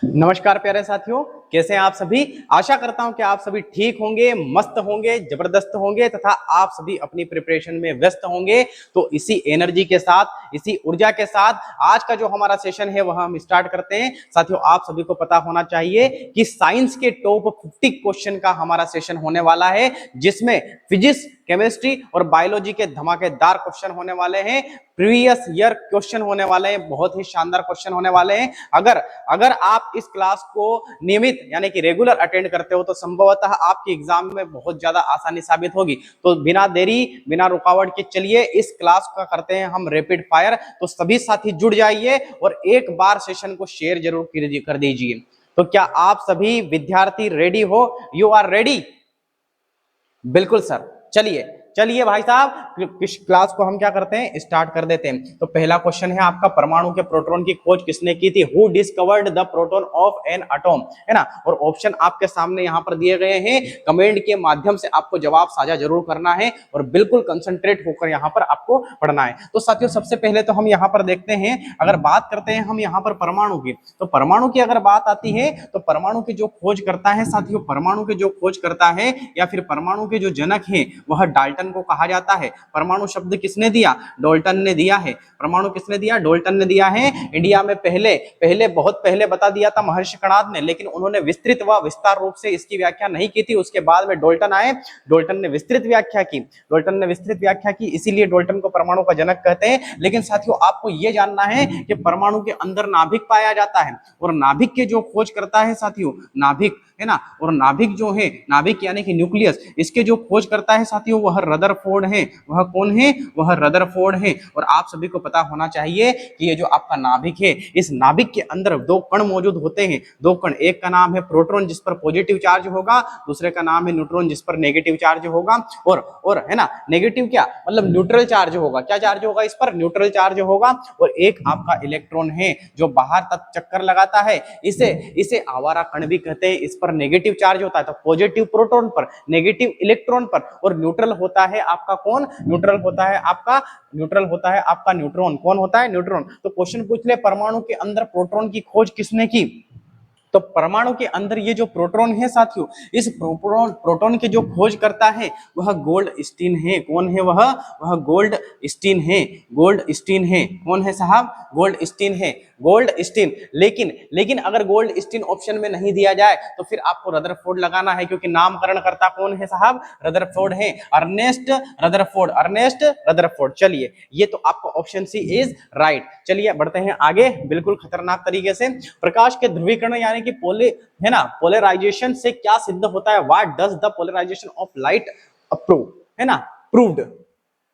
नमस्कार प्यारे साथियों, कैसे हैं आप सभी। आशा करता हूं कि आप सभी ठीक होंगे, मस्त होंगे, जबरदस्त होंगे तथा आप सभी अपनी प्रिपरेशन में व्यस्त होंगे। तो इसी एनर्जी के साथ, इसी ऊर्जा के साथ आज का जो हमारा सेशन है वह हम स्टार्ट करते हैं। साथियों, आप सभी को पता होना चाहिए कि साइंस के टॉप 50 क्वेश्चन का हमारा सेशन होने वाला है, जिसमें फिजिक्स, केमिस्ट्री और बायोलॉजी के धमाकेदार क्वेश्चन होने वाले हैं। प्रीवियस ईयर क्वेश्चन होने वाले हैं, बहुत ही शानदार क्वेश्चन होने वाले हैं। अगर अगर आप इस क्लास को नियमित यानी कि रेगुलर अटेंड करते हो तो संभवतः आपकी एग्जाम में बहुत ज्यादा आसानी साबित होगी। तो बिना देरी, बिना रुकावट के चलिए इस क्लास का करते हैं हम रैपिड फायर। तो सभी साथी जुड़ जाइए और एक बार सेशन को शेयर जरूर कर दीजिए। तो क्या आप सभी विद्यार्थी रेडी हो? You are ready? बिल्कुल सर। चलिए चलिए भाई साहब, इस क्लास को हम क्या करते हैं, स्टार्ट कर देते हैं। तो पहला क्वेश्चन है आपका, परमाणु के प्रोटॉन की खोज किसने की थी? Who discovered the proton of an atom, है ना। और ऑप्शन आपके सामने यहाँ पर दिए गए हैं, कमेंट के माध्यम से आपको जवाब साझा जरूर करना है और बिल्कुल कंसंट्रेट होकर यहाँ पर आपको पढ़ना है। तो साथियों, सबसे पहले तो हम यहाँ पर देखते हैं, अगर बात करते हैं हम यहाँ पर परमाणु की, तो परमाणु की अगर बात आती है तो परमाणु की जो खोज करता है साथियों, परमाणु की जो खोज करता है या फिर परमाणु के जो जनक है वह डाल्टन को कहा जाता है। परमाणु शब्द किसने दिया? डाल्टन ने दिया है। परमाणु किसने दिया? डाल्टन ने दिया है। इंडिया में बहुत पहले बता दिया था महर्षि कणाद ने, लेकिन उन्होंने विस्तृत व विस्तार रूप से इसकी व्याख्या नहीं की थी। उसके बाद में डाल्टन आए, डाल्टन ने विस्तृत व्याख्या की, डाल्टन ने विस्तृत व्याख्या की, इसीलिए डाल्टन को परमाणु का जनक कहते हैं। लेकिन साथियों, आपको यह जानना है कि परमाणु के अंदर नाभिक पाया जाता है और नाभिक के जो खोज करता है साथियों, नाभिक है ना, और नाभिक जो है, नाभिक यानी कि न्यूक्लियस, इसके जो खोज करता है साथियों वह रदरफोर्ड है। वह कौन है? वह रदरफोर्ड है। और आप सभी को पता होना चाहिए कि ये जो आपका नाभिक है, इस नाभिक के अंदर दो कण मौजूद होते हैं। दो कण, एक का नाम है प्रोटॉन जिस पर पॉजिटिव चार्ज होगा, दूसरे का नाम है न्यूट्रॉन जिस पर नेगेटिव चार्ज होगा। और है ना, नेगेटिव क्या मतलब न्यूट्रल चार्ज होगा। क्या चार्ज होगा इस पर? न्यूट्रल चार्ज होगा। और एक आपका इलेक्ट्रॉन है जो बाहर तक चक्कर लगाता है, इसे आवारा कण भी कहते हैं। इस पर नेगेटिव चार्ज होता है, तो पॉजिटिव प्रोटॉन पर, नेगेटिव इलेक्ट्रॉन पर। और न्यूट्रल होता है आपका कौन? न्यूट्रल होता है आपका न्यूट्रॉन। कौन होता है? न्यूट्रॉन। तो क्वेश्चन पूछ ले, परमाणु के अंदर प्रोटॉन की खोज किसने की? तो परमाणु के अंदर ये जो प्रोटॉन है साथियों, इस प्रोटॉन की जो खोज करता है वह गोल्डस्टीन है। कौन है वह गोल्डस्टीन है। गोल्डस्टीन है। कौन है साहब? गोल्डस्टीन है, गोल्डस्टीन। लेकिन अगर गोल्डस्टीन ऑप्शन में नहीं दिया जाए तो फिर आपको रदरफोर्ड लगाना है, क्योंकि नामकरण करता कौन है साहब? रदरफोर्ड है, अर्नेस्ट रदरफोर्ड, अर्नेस्ट रदरफोर्ड। चलिए, ये तो आपका ऑप्शन सी इज राइट। चलिए बढ़ते हैं आगे, बिल्कुल खतरनाक तरीके से। प्रकाश के ध्रुवीकरण यानी कि है ना, पोलराइजेशन से क्या सिद्ध होता है? What does the polarization of light approve, है ना, प्रूव्ड।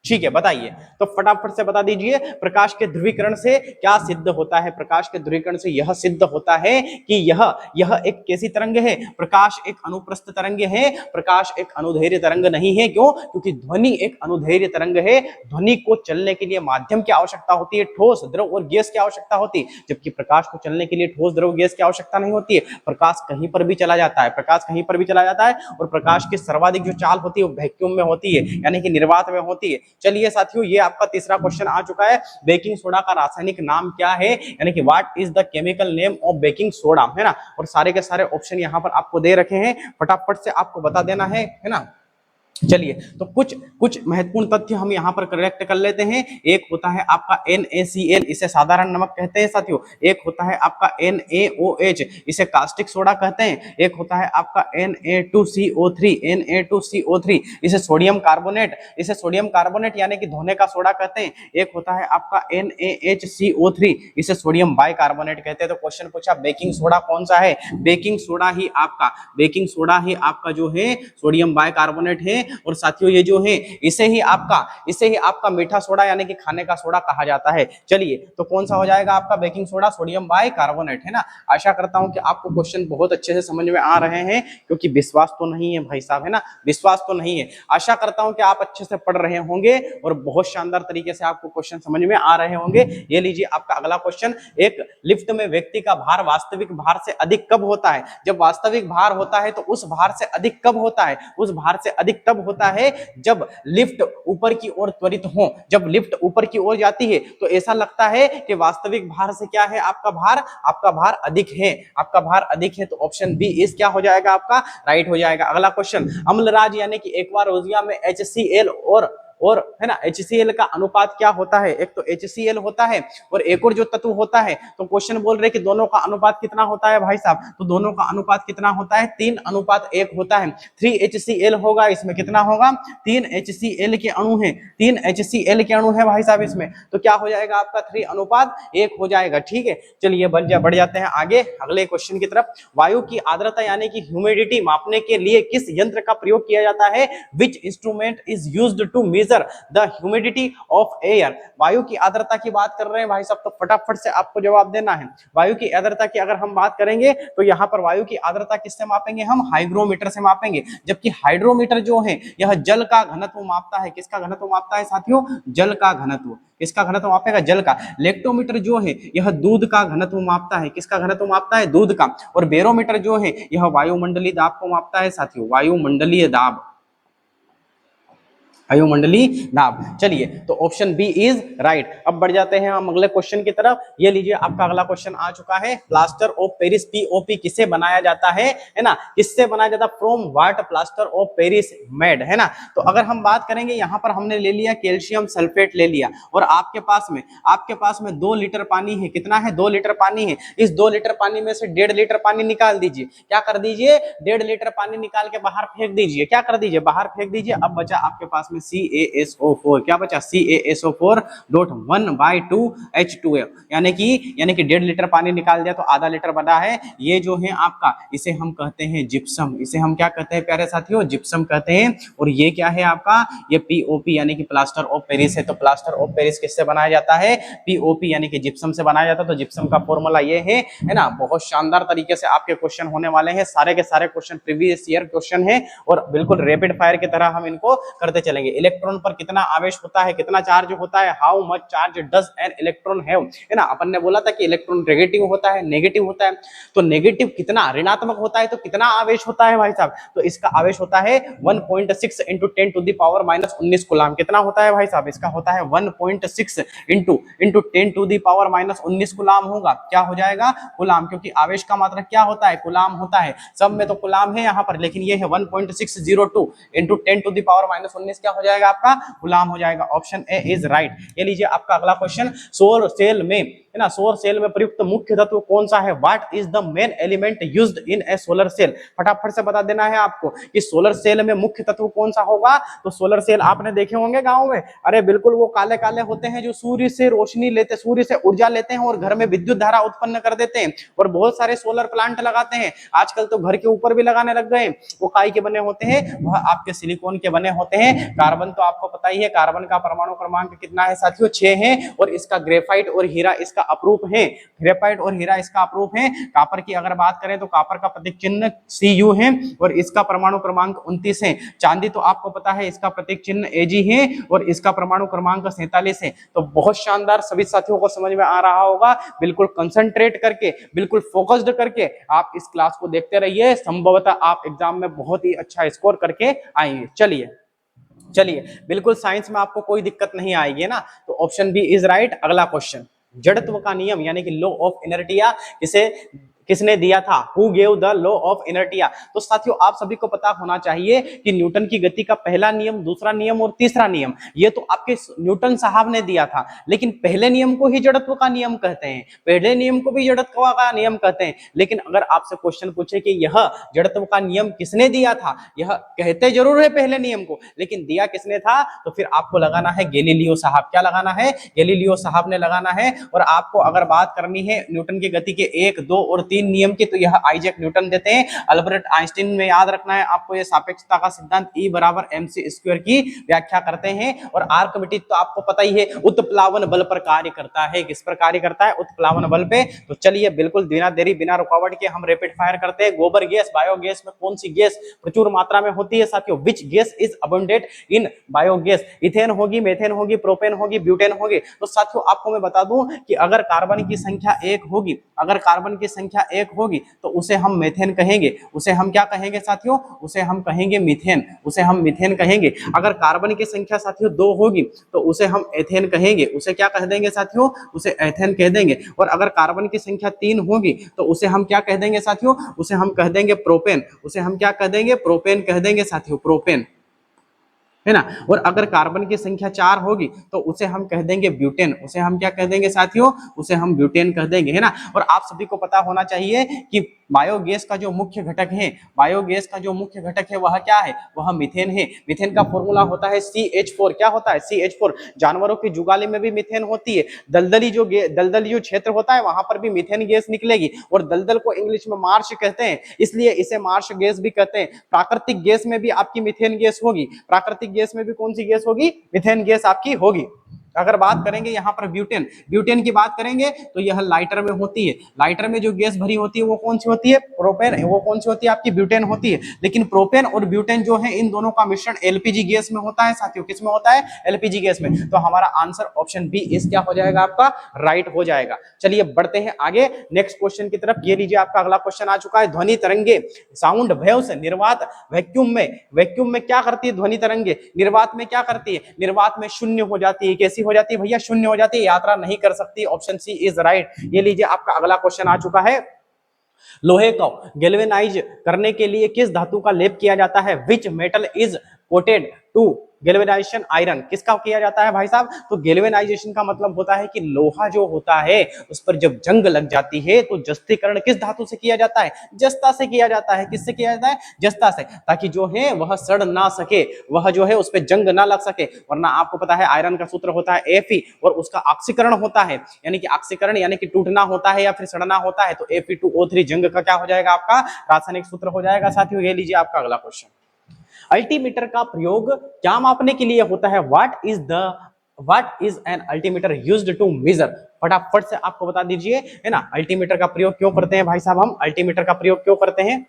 ठीक है, बताइए तो फटाफट से बता दीजिए, प्रकाश के ध्रुवीकरण से क्या सिद्ध होता है? प्रकाश के ध्रुवीकरण से यह सिद्ध होता है कि यह एक कैसी तरंग है? प्रकाश एक अनुप्रस्थ तरंग है, प्रकाश एक अनुदैर्ध्य तरंग नहीं है। क्यों? क्योंकि ध्वनि एक अनुदैर्ध्य तरंग है। ध्वनि को चलने के लिए माध्यम की आवश्यकता होती है, ठोस, द्रव और गैस की आवश्यकता होती है, जबकि प्रकाश को चलने के लिए ठोस, द्रव, गैस की आवश्यकता नहीं होती है। प्रकाश कहीं पर भी चला जाता है, प्रकाश कहीं पर भी चला जाता है। और प्रकाश की सर्वाधिक जो चाल होती है वो वैक्यूम में होती है, यानी कि निर्वात में होती है। चलिए साथियों, ये आपका तीसरा क्वेश्चन आ चुका है। बेकिंग सोडा का रासायनिक नाम क्या है? यानी कि what is the chemical name of baking soda, है ना। और सारे के सारे ऑप्शन यहाँ पर आपको दे रखे हैं, फटाफट से आपको बता देना है ना। चलिए, तो कुछ महत्वपूर्ण तथ्य हम यहाँ पर कलेक्ट कर लेते हैं। एक होता है आपका NaCl, इसे साधारण नमक कहते हैं साथियों। एक होता है आपका NaOH, इसे कास्टिक सोडा कहते हैं। एक होता है आपका Na2CO3, Na2CO3, इसे सोडियम कार्बोनेट यानी कि धोने का सोडा कहते हैं। एक होता है आपका NaHCO3, इसे सोडियम बाइकार्बोनेट कहते हैं। तो क्वेश्चन पूछा बेकिंग सोडा कौन सा है? बेकिंग सोडा ही आपका जो है सोडियम बाइकार्बोनेट है। और साथियों, ये जो है इसे ही आपका मीठा सोडा यानी कि खाने का सोडा कहा जाता है। चलिए, तो कौन सा हो जाएगा आपका बेकिंग सोडा? सोडियम बाइकार्बोनेट, है ना। आशा करता हूं कि आपको क्वेश्चन बहुत अच्छे से समझ में आ रहे हैं, क्योंकि विश्वास तो नहीं है भाई साहब, है ना, विश्वास तो नहीं है। आशा करता हूं कि आप अच्छे से पढ़ रहे होंगे और बहुत शानदार तरीके से आपको क्वेश्चन समझ में आ रहे होंगे। ये लीजिए आपका अगला क्वेश्चन। एक लिफ्ट में व्यक्ति का भार वास्तविक भार से अधिक कब होता है? जब वास्तविक भार होता है तो उस भार से अधिक कब होता है? उस भार से अधिक तब तब होता है जब लिफ्ट ऊपर की ओर त्वरित हो। जब लिफ्ट ऊपर की ओर जाती है तो ऐसा लगता है कि वास्तविक भार से क्या है, आपका भार अधिक है, आपका भार अधिक है। तो ऑप्शन बी इस क्या हो जाएगा, आपका राइट हो जाएगा। अगला क्वेश्चन, अम्लराज यानी कि एक्वा रोजिया में HCl और है ना HCl का अनुपात क्या होता है। एक तो HCl होता है और एक और जो तत्व होता है, तो क्वेश्चन बोल रहे कि दोनों का अनुपात कितना होता है भाई साहब, तो दोनों का अनुपात कितना होता है, 3:1 होता है। 3HCl होगा, इसमें कितना होगा, 3HCl के अणु हैं, 3HCl के अणु है भाई साहब इसमें, तो क्या हो जाएगा आपका 3:1 हो जाएगा। ठीक है, चलिए बढ़ जाते हैं आगे अगले क्वेश्चन की तरफ। वायु की आर्द्रता यानी कि ह्यूमिडिटी मापने के लिए किस यंत्र का प्रयोग किया जाता है, which instrument is used to measure the humidity of air. वायु की आर्द्रता की बात कर रहे हैं भाई साहब, तो फटाफट से आपको जवाब देना है। वायु की आर्द्रता की अगर हम बात करेंगे तो यहाँ पर वायु की आर्द्रता किससे मापेंगे, हम हाइग्रोमीटर से मापेंगे। जबकि हाइड्रोमीटर जो है यह जल का घनत्व मापता है। किसका घनत्व मापता है साथियों, जल का घनत्व। किसका घनत्व मापेगा, जल का। लेक्टोमीटर जो है यह दूध का घनत्व मापता है। किसका घनत्व मापता है, दूध का। और बैरोमीटर जो है यह वायुमंडलीय दाब को मापता है साथियों, वायुमंडलीय दाब, वायुमंडलीय दाब। चलिए, तो ऑप्शन बी इज राइट। अब बढ़ जाते हैं हम अगले क्वेश्चन की तरफ। ये लीजिए आपका अगला क्वेश्चन आ चुका है। प्लास्टर ऑफ पेरिस POP किससे बनाया जाता है ना, किससे बनाया जाता है, from what plaster of Paris made, है ना। तो अगर हम बात करेंगे, यहाँ पर हमने ले लिया कैल्शियम सल्फेट ले लिया, और आपके पास में 2 लीटर पानी है। कितना है, 2 लीटर पानी है। इस 2 लीटर पानी में से 1.5 लीटर पानी निकाल दीजिए। क्या कर दीजिए, 1.5 लीटर पानी निकाल के बाहर फेंक दीजिए। क्या कर दीजिए, बाहर फेंक दीजिए। अब बचा आपके पास में CaSO4। क्या बचा, CaSO4 डॉट 1/2H2O, यानी कि 1.5 लीटर पानी निकाल दिया तो आधा लीटर बना है। ये जो है आपका, इसे हम कहते हैं जिप्सम। इसे हम क्या कहते हैं प्यारे साथियों, जिप्सम कहते हैं। और ये क्या है आपका, ये POP यानी कि प्लास्टर ऑफ पेरिस है। तो प्लास्टर ऑफ पेरिस किससे बनाया जाता है, POP यानी कि जिप्सम से बनाया जाता है। तो जिप्सम का फॉर्मूला ये है ना। बहुत शानदार तरीके से आपके क्वेश्चन होने वाले हैं, सारे के सारे क्वेश्चन प्रीवियस ईयर क्वेश्चन है, और बिल्कुल रैपिड फायर की तरह हम इनको करते चलेंगे। इलेक्ट्रॉन पर कितना आवेश होता है, कितना चार्ज होता है, how much charge does an electron have, है ना। अपन ने बोला था कि इलेक्ट्रॉन नेगेटिव होता है, नेगेटिव होता है, तो नेगेटिव कितना, ऋणात्मक होता है, तो कितना आवेश होता है भाई साहब, तो इसका आवेश होता है 1.6 into 10 to the power -19 coulomb. कितना होता है भाई साहब, इसका होता है 1.6 into 10 to the power -19 coulomb होगा। क्या हो जाएगा, कूलाम, क्योंकि आवेश का मात्रक क्या होता है, कूलाम होता है। सब में तो कूलाम है यहाँ पर, लेकिन ये है 1.602 इंटू 10 टू द पावर -19 क्या हो जाएगा आपका, कूलाम हो जाएगा। Option A is right. ये लीजिए आपका अगला क्वेश्चन, सौर सेल में, है ना, सौर सेल में प्रयुक्त मुख्य तत्व कौन सा है, what is the main element used in a solar cell. फटाफट से बता देना है आपको कि सोलर सेल में मुख्य तत्व कौन सा होगा। तो सोलर सेल आपने देखे होंगे गांव में, अरे बिल्कुल वो काले काले होते हैं जो सूर्य से रोशनी लेते, सूर्य से ऊर्जा लेते हैं और घर में विद्युत धारा उत्पन्न कर देते हैं। और बहुत सारे सोलर प्लांट लगाते हैं आजकल, तो घर के ऊपर भी लगाने लग गए। वो काई के बने होते हैं, वह आपके सिलिकॉन के बने होते हैं। कार्बन तो आपको पता ही है, कार्बन का परमाणु क्रमांक कितना है साथियों, 6 है। और इसका ग्रेफाइट और हीरा इसका अप्रूप है, ग्रेफाइट और हीरा इसका अप्रूप है। कापर की अगर बात करें तो कापर का प्रतीक चिन्ह Cu है और इसका परमाणु क्रमांक 29 है। चांदी तो आपको पता है, इसका प्रतीक चिन्ह Ag है और इसका परमाणु क्रमांक 47 है। तो बहुत शानदार, सभी साथियों को समझ में आ रहा होगा। बिल्कुल कंसंट्रेट करके, बिल्कुल फोकस्ड करके आप इस क्लास को देखते रहिए, संभवतः आप एग्जाम में बहुत ही अच्छा स्कोर करके आएंगे। चलिए बिल्कुल साइंस में आपको कोई दिक्कत नहीं आएगी ना। तो ऑप्शन बी इज राइट। अगला क्वेश्चन, जड़त्व का नियम यानी कि लॉ ऑफ इनर्टिया किसने दिया था, who gave the law of inertia. तो साथियों आप सभी को पता होना चाहिए कि न्यूटन की गति का पहला नियम, दूसरा नियम और तीसरा नियम ये तो आपके न्यूटन साहब ने दिया था। लेकिन पहले नियम को ही जड़त्व का नियम कहते हैं, पहले नियम को भी जड़त्व का नियम कहते हैं। लेकिन अगर आपसे क्वेश्चन पूछे कि यह जड़त्व का नियम किसने दिया था, यह कहते जरूर है पहले नियम को, लेकिन दिया किसने था, तो फिर आपको लगाना है गैलीलियो साहब। क्या लगाना है, गैलीलियो साहब ने लगाना है। और आपको अगर बात करनी है न्यूटन की गति के 1, 2 और 3 नियम की, तो यह आइजैक न्यूटन देते हैं। अल्बर्ट आइंस्टीन में याद रखना है आपको, यह सापेक्षता का सिद्धांत E बराबर mc² की व्याख्या करते हैं। और आर्किमिडीज तो आपको पता ही है, उत्प्लावन बल पर कार्य करता है। किस पर कार्य करता है, उत्प्लावन बल पे। तो चलिए बिल्कुल बिना देरी बिना रुकावट के हम रैपिड फायर करते हैं। गोबर गैस, बायोगैस में कौन सी गैस प्रचुर मात्रा में होती है साथियों, विच gas is abundant in biogas. Ethane होगी, मेथेन होगी, प्रोपेन होगी, ब्यूटेन होगी। तो साथियों आपको मैं बता दूं कि अगर कार्बन की संख्या 1 होगी, अगर कार्बन की संख्या एक होगी तो उसे हम मेथेन कहेंगे। उसे हम क्या कहेंगे साथियों? उसे हम कहेंगे मीथेन। उसे हम मीथेन कहेंगे। अगर कार्बन की संख्या साथियों 2 होगी तो उसे हम एथेन कहेंगे। उसे क्या कह देंगे साथियों? उसे एथेन कह देंगे। और अगर कार्बन की संख्या 3 होगी तो उसे हम क्या कह देंगे साथियों? उसे हम कह देंगे प्रोपेन। उसे हम क्या कह देंगे? प्रोपेन कह देंगे साथियों, प्रोपेन, है ना। और अगर कार्बन की संख्या 4 होगी तो उसे हम कह देंगे ब्यूटेन। उसे हम क्या कह देंगे साथियों? उसे हम ब्यूटेन कह देंगे, है ना। और आप सभी को पता होना चाहिए कि बायोगैस का जो मुख्य घटक है, बायोगैस का जो मुख्य घटक है वह क्या है? वह मीथेन है। मीथेन का फॉर्मूला होता है CH4। क्या होता है? CH4। जानवरों की जुगाली में भी मीथेन होती है। दलदली जो क्षेत्र होता है वहां पर भी मीथेन गैस निकलेगी। और दलदल को इंग्लिश में मार्श कहते हैं, इसलिए इसे मार्श गैस भी कहते हैं। प्राकृतिक गैस में भी आपकी मीथेन गैस होगी। प्राकृतिक गैस में भी कौन सी गैस होगी? मीथेन गैस आपकी होगी। अगर बात करेंगे यहाँ पर ब्यूटेन, ब्यूटेन की बात करेंगे तो यह लाइटर में होती है। लाइटर में जो गैस भरी होती है वो कौन सी होती है? प्रोपेन। वो कौन सी होती है? आपकी ब्यूटेन होती है। लेकिन प्रोपेन और ब्यूटेन जो है इन दोनों का मिश्रण एलपीजी गैस में होता है साथियों। किस में होता है? एलपीजी गैस में। तो हमारा आंसर ऑप्शन बी इस क्या हो जाएगा? आपका राइट हो जाएगा। चलिए बढ़ते हैं आगे नेक्स्ट क्वेश्चन की तरफ। ये लीजिए आपका अगला क्वेश्चन आ चुका है। ध्वनि तरंगे साउंड वेव्स निर्वात वैक्यूम में क्या करती है? ध्वनि तरंगे निर्वात में क्या करती है? निर्वात में शून्य हो जाती है। कैसी हो जाती है भैया? शून्य हो जाती है, यात्रा नहीं कर सकती। Option C is right. ये लीजिए आपका अगला क्वेश्चन आ चुका है। लोहे को गैल्वेनाइज करने के लिए किस धातु का लेप किया जाता है? Which metal is coated to galvanization iron? किसका किया जाता है भाई साहब? तो गैल्वेनाइजेशन का मतलब होता है कि लोहा जो होता है उस पर जब जंग लग जाती है तो जस्तीकरण किस धातु से किया जाता है? जस्ता से किया जाता है। किससे किया जाता है? जस्ता से, ताकि जो है वह सड़ ना सके, वह जो है उस पर जंग ना लग सके। वरना आपको पता है आयरन का सूत्र होता है Fe और उसका ऑक्सीकरण होता है, यानी कि ऑक्सीकरण यानी कि टूटना होता है या फिर सड़ना होता है। तो Fe2O3 जंग का क्या हो जाएगा? आपका रासायनिक सूत्र हो जाएगा साथियों। ये लीजिए आपका अगला क्वेश्चन। अल्टीमीटर का प्रयोग क्या मापने के लिए होता है? What is an altimeter used to measure? फटाफट से आपको बता दीजिए, है ना। अल्टीमीटर का प्रयोग क्यों करते हैं भाई साहब? हम अल्टीमीटर का प्रयोग क्यों करते हैं?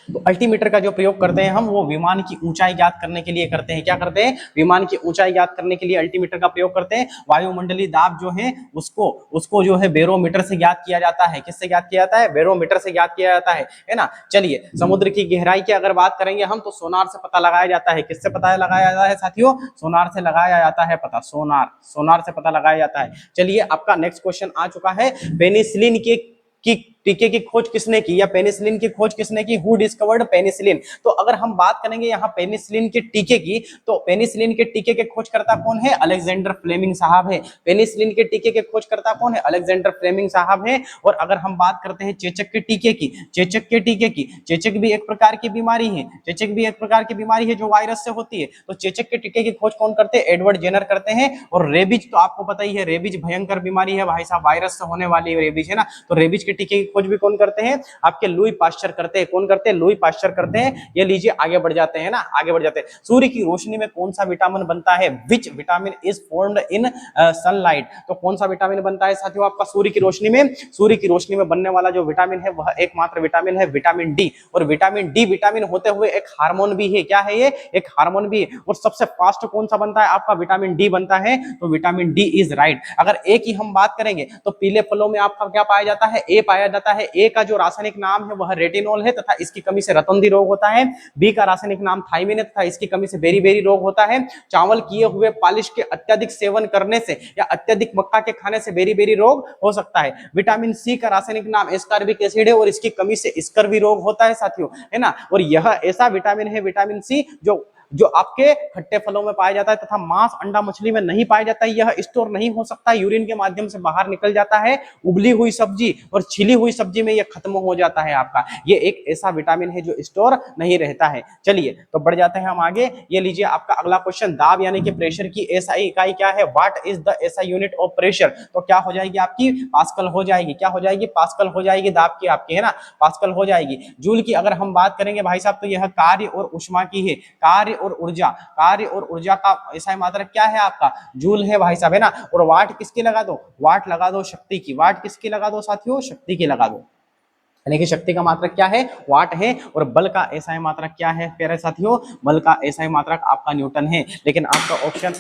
तो अल्टीमीटर का जो प्रयोग करते हैं हम वो विमान की ऊंचाई ज्ञात करने के लिए करते हैं। क्या करते हैं? विमान की ऊंचाई ज्ञात करने के लिए अल्टीमीटर का प्रयोग करते हैं। वायुमंडलीय दाब जो है उसको जो है बैरोमीटर से ज्ञात किया जाता है। किससे ज्ञात किया जाता है? बैरोमीटर से ज्ञात किया जाता है ना। चलिए समुद्र की गहराई की अगर बात करेंगे हम तो सोनार से पता लगाया जाता है। किससे पता लगाया जाता है साथियों? सोनार से लगाया जाता है पता। सोनार से पता लगाया जाता है। चलिए आपका नेक्स्ट क्वेश्चन आ चुका है। पेनिसिलिन की टीके की खोज किसने की, या पेनिसिलिन की खोज किसने की? Who discovered penicillin? तो अगर हम बात करेंगे यहाँ पेनिसिलिन के टीके की, तो पेनिसिलिन के टीके के खोजकर्ता कौन है? अलेक्जेंडर फ्लेमिंग साहब है। पेनिसिलिन के टीके के खोजकर्ता कौन है? अलेक्जेंडर फ्लेमिंग साहब है। और अगर हम बात करते हैं चेचक के टीके की, चेचक भी एक प्रकार की बीमारी है। चेचक भी एक प्रकार की बीमारी है जो वायरस से होती है। तो चेचक के टीके की खोज कौन करते हैं? एडवर्ड जेनर करते हैं। और रेबीज तो आपको पता ही है, रेबीज भयंकर बीमारी है भाई साहब, वायरस से होने वाली रेबीज, है ना। तो रेबीज के टीके खोज भी कौन करते हैं? आपके लुई पाश्चर करते हैं। कौन करते हैं? लुई पाश्चर करते हैं। ये लीजिए आगे बढ़ जाते हैं ना, आगे बढ़ जाते हैं। सूर्य की रोशनी में कौन सा विटामिन बनता है? Which vitamin is formed in sunlight? तो कौन सा विटामिन बनता है साथियों आपका सूर्य की रोशनी में? सूर्य की रोशनी में बनने वाला जो विटामिन है वह एकमात्र विटामिन है विटामिन डी। और विटामिन डी विटामिन होते हुए एक हार्मोन भी है। क्या है ये? एक हार्मोन भी है। और सबसे फास्ट कौन सा बनता है? आपका विटामिन डी बनता है। तो विटामिन डी इज राइट। अगर ए की हम बात करेंगे तो पीले फलों में आपका क्या पाया जाता है? ए पाया जाता है। ए का जो रासायनिक नाम है वह रेटिनॉल है तथा इसकी कमी से रतौंधी रोग होता है। बी का रासायनिक नाम थाइमिन है तथा इसकी कमी से बेरी रोग होता है। चावल किए हुए पॉलिश के अत्यधिक सेवन करने से या अत्यधिक मक्का के खाने से बेरी रोग हो सकता है। विटामिन सी का रासायनिक नाम एस्कॉर्बिक एसिड है और इसकी कमी से स्कर्वी रोग होता है साथियों, है ना। और यह ऐसा विटामिन है विटामिन सी जो आपके खट्टे फलों में पाया जाता है तथा मांस अंडा मछली में नहीं पाया जाता है। यह स्टोर नहीं हो सकता, यूरिन के माध्यम से बाहर निकल जाता है। उबली हुई सब्जी और छिली हुई सब्जी में यह खत्म हो जाता है आपका। ये एक ऐसा विटामिन है जो स्टोर नहीं रहता है। चलिए तो बढ़ जाते हैं हम आगे। ये लीजिए आपका अगला क्वेश्चन। दाब यानी कि प्रेशर की एसआई इकाई क्या है? What is the SI unit of pressure? तो क्या हो जाएगी आपकी? पास्कल हो जाएगी। क्या हो जाएगी? पास्कल हो जाएगी दाब की आपकी, है ना, पास्कल हो जाएगी। जूल की अगर हम बात करेंगे भाई साहब तो यह कार्य और ऊष्मा की है। कार्य और ऊर्जा का ऐसा मात्रक क्या है आपका? जूल है भाई साहब, है ना। और वाट किसकी लगा दो? वाट लगा दो शक्ति की। वाट किसकी लगा दो साथियों? शक्ति की लगा दो। यानी कि शक्ति का मात्रक क्या है, वाट है, और बल का एसआई मात्रक क्या है प्यारे साथियों, बल का एसआई मात्रक आपका न्यूटन है। लेकिन आपका ऑप्शन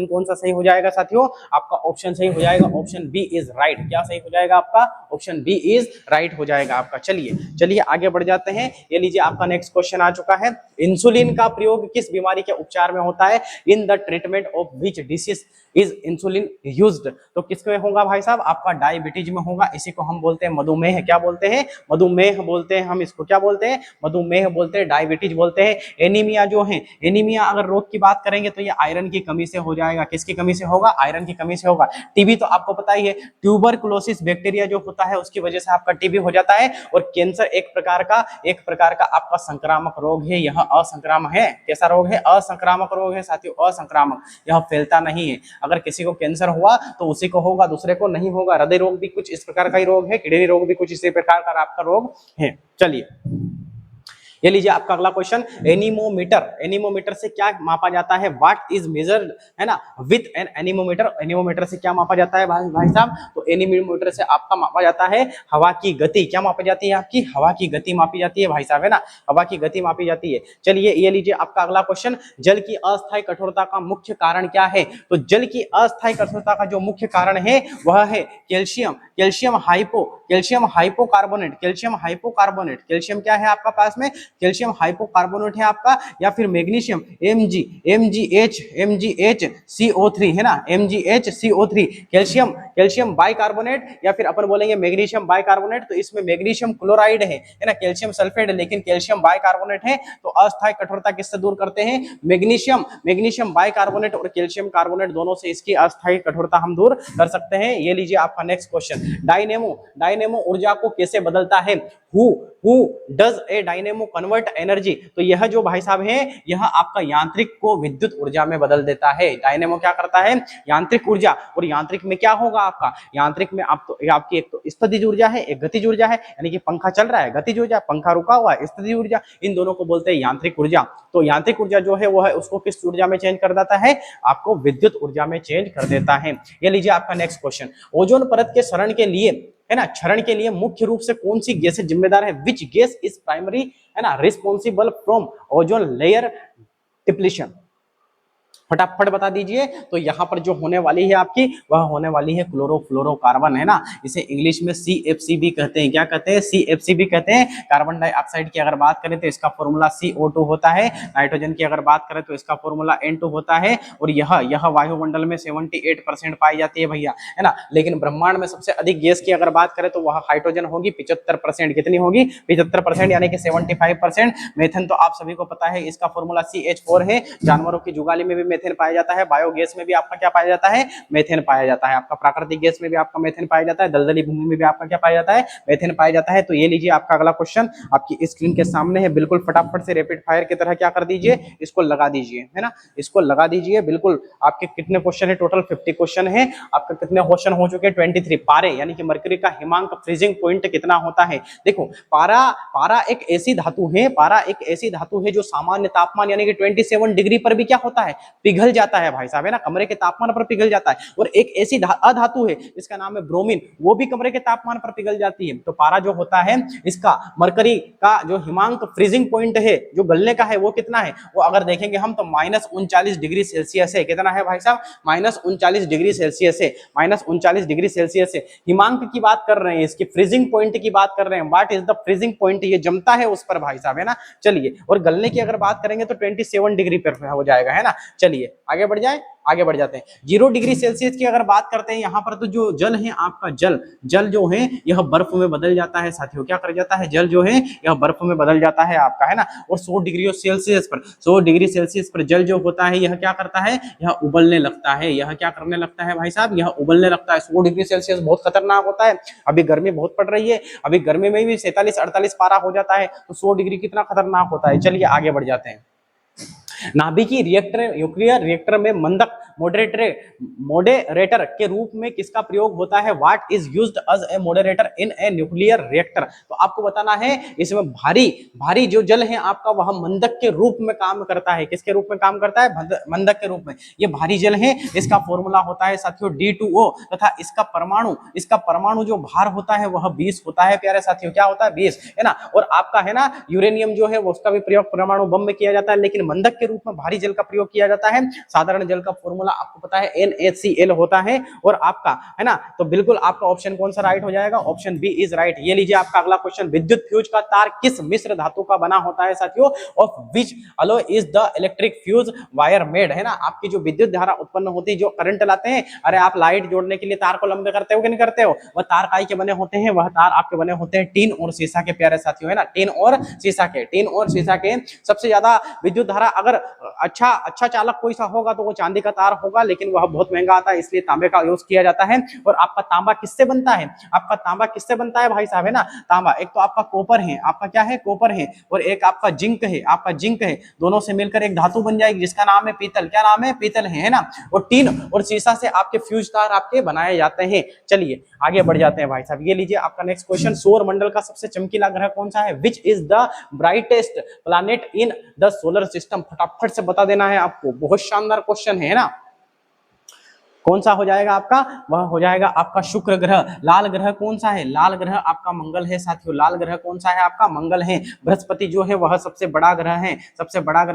कौन सा सही हो जाएगा साथियों, आपका ऑप्शन सही हो जाएगा, ऑप्शन बी इज राइट। क्या सही हो जाएगा आपका, ऑप्शन बी इज राइट हो जाएगा आपका। चलिए चलिए आगे बढ़ जाते हैं। ये लीजिए आपका नेक्स्ट क्वेश्चन आ चुका है, इंसुलिन का प्रयोग किस बीमारी के उपचार में होता है, in the treatment of which disease is insulin used. तो किसमें होगा भाई साहब, आपका डायबिटीज में होगा। इसी को हम बोलते हैं मधुमेह। क्या बोलते हैं, मधुमेह बोलते हैं हम इसको। क्या बोलते हैं, मधुमेह बोलते हैं, डायबिटीज बोलते हैं। एनीमिया जो है, एनीमिया अगर रोग की बात करेंगे तो ये आयरन की कमी से हो जाएगा। किसकी कमी से होगा, आयरन की कमी से होगा। टीबी तो आपको पता ही है, ट्यूबरकुलोसिस बैक्टीरिया जो होता है उसकी वजह से आपका टीबी हो जाता है। और कैंसर एक प्रकार का आपका संक्रामक रोग है। यह असंक्रामक है। कैसा रोग है, असंक्रामक रोग है साथियों, असंक्रामक। यह फैलता नहीं है। अगर किसी को कैंसर हुआ तो उसी को होगा, दूसरे को नहीं होगा। हृदय रोग भी कुछ इस प्रकार का ही रोग है, किडनी रोग भी कुछ इसी प्रकार का आपका रोग है। चलिए ये लीजिए आपका अगला क्वेश्चन, एनीमोमीटर। एनीमोमीटर से क्या मापा जाता है, व्हाट इज मेजर्ड, है ना, विथ एन एनीमोमीटर। एनीमोमीटर से क्या मापा जाता है भाई साहब, तो एनीमोमीटर से आपका मापा जाता है हवा की गति। क्या मापी जाती है, आपकी हवा की गति मापी जाती है भाई साहब, है ना, हवा की गति मापी जाती है। चलिए ये लीजिए आपका अगला क्वेश्चन, जल की अस्थायी कठोरता का मुख्य कारण क्या है। तो जल की अस्थायी कठोरता का जो मुख्य कारण है वह है कैल्शियम, कैल्शियम हाइपोकार्बोनेट, कैल्शियम हाइपोकार्बोनेट। कैल्शियम क्या है आपका पास में, कैल्शियम हाइपोकार्बोनेट है आपका, या फिर मैग्नीशियम MgHCO3 है ना, MgHCO3। कैल्शियम बाइकार्बोनेट, या फिर अपन बोलेंगे मैग्नीशियम बाइकार्बोनेट। तो इसमें मैग्नीशियम क्लोराइड है ना, कैल्शियम सल्फेट है, लेकिन कैल्शियम बाइकार्बोनेट है। तो अस्थायी कठोरता किससे दूर करते हैं, मैग्नीशियम बाइकार्बोनेट और कैल्शियम कार्बोनेट दोनों से इसकी अस्थायी कठोरता हम दूर कर सकते हैं। ये लीजिए आपका नेक्स्ट क्वेश्चन, डायनेमो ऊर्जा को कैसे बदलता है, who does a dynamo convert energy. तो यह जो भाई साहब है, यह आपका यांत्रिक को विद्युत ऊर्जा में बदल देता है। डायनेमो क्या करता है, यांत्रिक ऊर्जा। और यांत्रिक में क्या होगा आपका, यांत्रिक में आपकी एक तो स्थितिज ऊर्जा है, एक गतिज ऊर्जा है। यानी कि पंखा चल रहा है गतिज ऊर्जा, पंखा रुका हुआ है स्थितिज ऊर्जा। इन दोनों को बोलते हैं यांत्रिक ऊर्जा। तो यांत्रिक ऊर्जा जो है वो है उसको किस ऊर्जा में चेंज कर देता है, आपको विद्युत ऊर्जा में चेंज कर देता है। ये लीजिए आपका नेक्स्ट क्वेश्चन, ओजोन परत के क्षरण के लिए, है ना, क्षरण के लिए मुख्य रूप से कौन सी गैसें जिम्मेदार है, विच गैस इज प्राइमरी, है ना, responsible from ozone layer depletion. फटाफट बता दीजिए। तो यहाँ पर जो होने वाली है आपकी, वह होने वाली है क्लोरोफ्लोरोकार्बन, है ना। इसे इंग्लिश में CFC भी कहते हैं। क्या कहते हैं, CFC भी कहते हैं। कार्बन डाइऑक्साइड की अगर बात करें तो इसका फॉर्मूला CO2 होता है। नाइट्रोजन की अगर बात करें तो इसका फॉर्मूला N2 होता है। और यह वायुमंडल में 78% पाई जाती है भैया, है ना। लेकिन ब्रह्मांड में सबसे अधिक गैस की अगर बात करें तो वह हाइड्रोजन होगी, 75%। कितनी होगी, 75%, यानी कि 75%। मेथेन तो आप सभी को पता है, इसका फॉर्मूला CH4 है। जानवरों की जुगाली में भी मेथेन पाया जाता है। बायोगैस में भी आपका क्या पाया जाता है, मेथेन पाया जाता है। आपका प्राकृतिक गैस में भी आपका मेथेन पाया जाता है। दलदली भूमि में भी आपका क्या पाया जाता है, मेथेन पाया जाता है। तो ये लीजिए आपका अगला क्वेश्चन आपकी स्क्रीन के सामने है। बिल्कुल फटाफट से रैपिड फायर की तरह क्या कर दीजिए, इसको लगा दीजिए, है ना, इसको लगा दीजिए। बिल्कुल आपके कितने क्वेश्चन है, टोटल 50 क्वेश्चन है। आपका कितने क्वेश्चन हो चुके हैं, 23। पारे यानी कि मरकरी का हिमांक फ्रीजिंग पॉइंट कितना होता है। देखो पारा एक ऐसी धातु है, पारा एक ऐसी धातु है जो सामान्य तापमान यानी कि 27 डिग्री पर भी क्या होता है, पिघल जाता है भाई साहब, है ना, कमरे के तापमान पर पिघल जाता है। और एक ऐसी अधातु है जिसका नाम है ब्रोमीन, वो भी कमरे के तापमान पर पिघल जाती है। तो पारा जो होता है, इसका मरकरी का जो हिमांक फ्रीजिंग पॉइंट है, जो गलने का है, वो कितना है, वो अगर देखेंगे हम तो -39 डिग्री सेल्सियस है। कितना है भाई साहब, -39 डिग्री सेल्सियस है, -39 डिग्री सेल्सियस है। हिमांक की बात कर रहे हैं, इसकी फ्रीजिंग पॉइंट की बात कर रहे हैं। What is the freezing point, ये जमता है उस पर भाई साहब, है ना। चलिए, और गलने की अगर बात करेंगे तो 27 डिग्री पर हो जाएगा, है ना। चलिए आगे बढ़ जाए, आगे बढ़ जाते हैं। 0 डिग्री सेल्सियस की अगर बात करते हैं यहाँ पर, तो जो जल है आपका, जल जो है यह बर्फ में बदल जाता है साथियों। क्या कर जाता है, जल जो है यह बर्फ में बदल जाता है आपका, है ना। और 100 डिग्री सेल्सियस पर जल जो होता है यह क्या करता है, यह उबलने लगता है। यह क्या करने लगता है भाई साहब, यह उबलने लगता है। 100 डिग्री सेल्सियस बहुत खतरनाक होता है। अभी गर्मी बहुत पड़ रही है, अभी गर्मी में भी 47-48 पारा हो जाता है, तो 100 डिग्री कितना खतरनाक होता है। चलिए आगे बढ़ जाते हैं। नाभिकीय रिएक्टर, न्यूक्लियर रिएक्टर में मॉडरेटर के रूप में किसका प्रयोग होता है? What is used as a moderator in a nuclear reactor. तो आपको बताना है इसमें भारी भारी जो जल है आपका वह मंदक के रूप में काम करता है। किसके रूप में काम करता है? मंदक के रूप में। ये भारी जल है, इसका फॉर्मूला होता है साथियों D2O तथा इसका परमाणु जो भार होता है वह 20 होता है प्यारे साथियों। क्या होता है? 20 है ना। और आपका है ना यूरेनियम जो है वो उसका भी प्रयोग परमाणु बम में किया जाता है, लेकिन मंदक के रूप में भारी जल का प्रयोग किया जाता है। साधारण जल का फॉर्मूला आपको पता है NaCl होता है। और आपका है ना, तो बिल्कुल आपका ऑप्शन कौन सा राइट हो जाएगा? Option B is right. ये लीजिए आपका अगला क्वेश्चन, विद्युत फ्यूज का तार किस मिश्र धातु का बना होता है साथियों? Of which alloy is the electric fuse wire made. है ना, आपकी जो विद्युत धारा उत्पन्न होती है, जो करंट लाते हैं, अरे आप लाइट जोड़ने के लिए तार को लंबे करते हो कि नहीं करते हो? वह तार काय के बने होते हैं? वह तार आपके बने होते हैं टीन और सीसा के प्यारे साथियों। है ना, टीन और सीसा के। सबसे ज्यादा विद्युत धारा अगर अच्छा चालक कोई सा होगा तो वो चांदी का तार होगा, लेकिन वह बहुत महंगा आता है, इसलिए तांबे का यूज किया जाता है। और आपका तांबा किससे बनता है? आपका तांबा किससे बनता है भाई साहब? है ना, तांबा एक तो आपका कॉपर है, आपका क्या है? कॉपर है, और एक आपका जिंक है, दोनों से मिलकर एक धातु बन जाएगी जिसका नाम है पीतल। क्या नाम है? पीतल है ना। और टीन और सीसा से आपके फ्यूज तार आपके बनाए जाते हैं। चलिए आगे बढ़ जाते हैं भाई साहब। ये लीजिए आपका नेक्स्ट क्वेश्चन, सौर मंडल का सबसे चमकीला ग्रह कौन सा है? Which is the brightest planet in the solar system. फटाफट से बता देना है आपको, बहुत शानदार क्वेश्चन है ना। कौन सा हो जाएगा आपका? वह हो जाएगा आपका शुक्र ग्रह। लाल ग्रह कौन सा है? लाल ग्रह आपका मंगल है साथियों। लाल ग्रह कौन सा है आपका? मंगल है। बृहस्पति जो है वह सबसे बड़ा ग्रह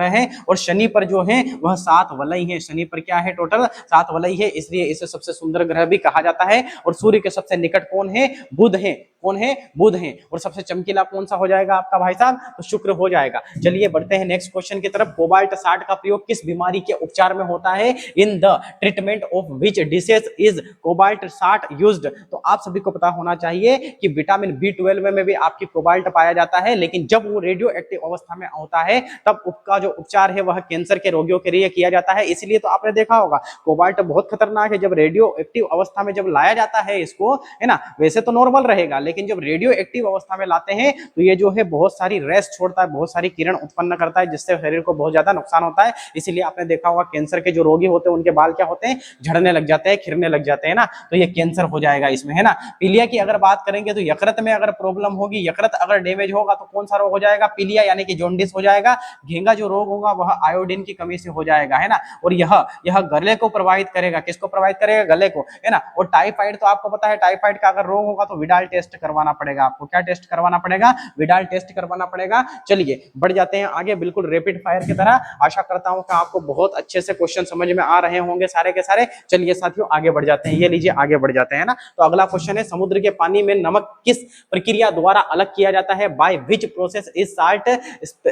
है, और शनि पर जो है वह 7 वलय है। शनि पर क्या है? टोटल 7 वलय है, इसलिए इसे सबसे सुंदर ग्रह भी कहा जाता है। और सूर्य के सबसे निकट कौन है? बुध है। कौन है? बुध है। और सबसे चमकीला कौन सा हो जाएगा आपका भाई साहब? तो शुक्र हो जाएगा। चलिए बढ़ते हैं नेक्स्ट क्वेश्चन की तरफ। कोबाल्ट 60 का प्रयोग किस बीमारी के उपचार में होता है? In the treatment of which disease is cobalt 60 used. तो आप सभी को पता होना चाहिए कि विटामिन B12 में भी आपकी कोबाल्ट पाया जाता है, लेकिन जब वो रेडियो एक्टिव अवस्था में होता है तब उसका जो उपचार है वह कैंसर के रोगियों के लिए किया जाता है। इसलिए तो आपने देखा होगा कोबाल्ट बहुत खतरनाक है। जब रेडियो एक्टिव अवस्था में जब लाया जाता है इसको, है ना, वैसे तो नॉर्मल रहेगा, लेकिन जब रेडियो एक्टिव अवस्था में लाते हैं तो ये जो है बहुत सारी रेस छोड़ता है, बहुत सारी किरण उत्पन्न करता है, जिससे शरीर को बहुत ज्यादा नुकसान होता है। इसीलिए आपने देखा होगा कैंसर के जो रोगी होते हैं उनके बाल क्या होते हैं? झड़ने लग जाते हैं, खिरने लग जाते हैं ना। तो ये कैंसर हो जाएगा इसमें, है ना। पीलिया की अगर बात करेंगे तो यकृत में अगर प्रॉब्लम होगी, यकृत अगर डैमेज होगा तो कौन सा रोग हो जाएगा? पीलिया यानी कि जॉन्डिस हो जाएगा। घेंगा जो रोग होगा वह आयोडीन की कमी से हो जाएगा, है ना। और यह गले को प्रभावित करेगा। किसको प्रभावित करेगा? गले को, है ना। और टाइफाइड तो आपको पता है, टाइफाइड का अगर रोग होगा तो विडाल टेस्ट करवाना पड़ेगा आपको। क्या टेस्ट करवाना पड़ेगा? विडाल टेस्ट करवाना पड़ेगा। चलिए बढ़ जाते हैं आगे, बिल्कुल रैपिड फायर की तरह। आशा करता हूं कि आपको बहुत अच्छे से क्वेश्चन समझ में आ रहे होंगे सारे के सारे। चलिए साथियों आगे बढ़ जाते हैं। ये लीजिए आगे बढ़ जाते हैं ना। तो अगला क्वेश्चन है, समुद्र के पानी में नमक किस प्रक्रिया द्वारा अलग किया जाता है? By which process is salt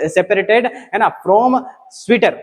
separated, है ना, फ्रॉम स्वीटर।